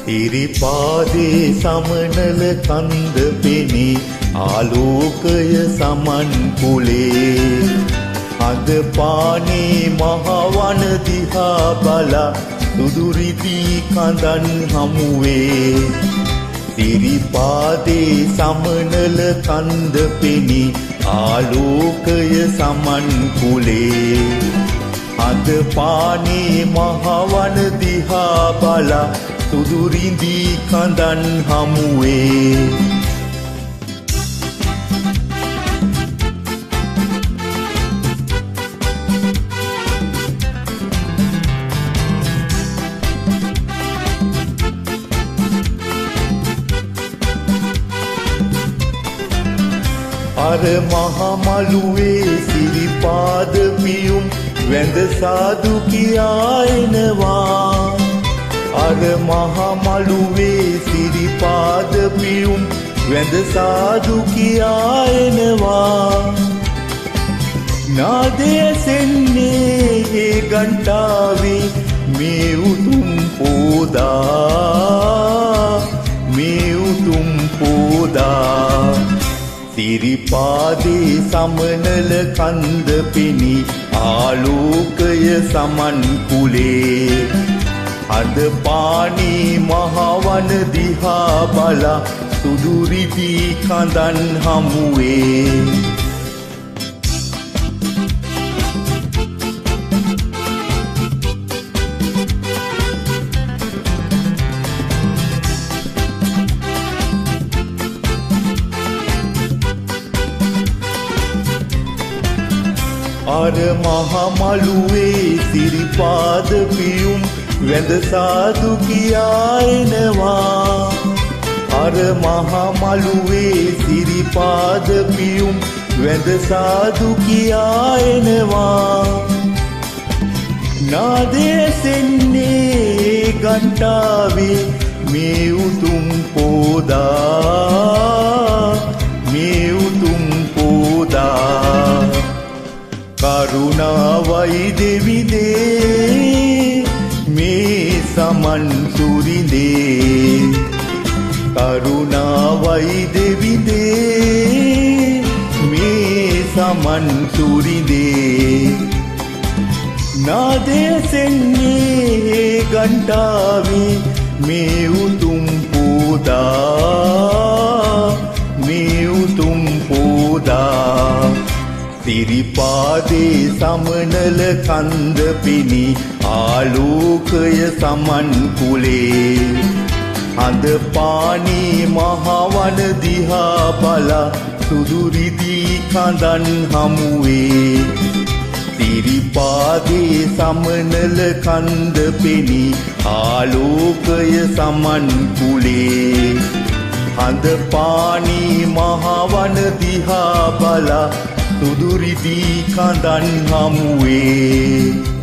ඉරිපාදේ සමනල කන්ද පෙනී ආලෝකය සමන් කුලේ අද පානේ මහවන දිහා බලා සුදුරිදී කඳන් හමුවේ ඉරිපාදේ සමනල කන්ද පෙනී ආලෝකය සමන් කුලේ අද පානේ මහවන දිහා බලා සුදුරිදී කඳන් හමුවේ අර මහමළුවේ සිරිපාද පියුම් වැඳ සාදු කියා එනවා අර මහමළුවේ සිරිපාද පියුම් වැඳ සාදු කියා එනවා නාදය සෙන්නේ ඒ ගන්ටාවේ මේ උතුම් පෝදා මේ උතුම් පෝදා සිරිපාදේ සමනල කන්ද පෙනී ආලෝකය සමන් කුලේ අද පානේ මහවන දිහා බලා සුදුරිදී කඳන් හමුවේ අර මහමළුවේ සිරිපාද පියුම් වැඳ සාදු කියා එනවා අර මහමළුවේ සිරිපාද පියුම් වැඳ සාදු කියා එනවා නාදය සෙන්නේ ගන්ටාවේ මේ උතුම් පෝදා මේ උතුම් පෝදා කරුණාවයි දෙවිදේ මේ සමන් සුරිඳේ කරුණාවයි දෙවිදේ මේ සමන් සුරිඳේ නාදය සෙන්නේ ගන්ටාවේ මේ උතුම් පෝදා මේ උතුම් පෝදා සිරිපාදේ සමනල කන්ද පෙනී ආලෝකය සමන් කුලේ අද පානේ මහවන දිහා බලා සුදුරිදී කඳන් හමුවේ සිරිපාදේ සමනල කන්ද පෙනී ආලෝකය සමන් කුලේ අද පානේ මහවන දිහා බලා සුදුරිදී කඳන් හමුවේ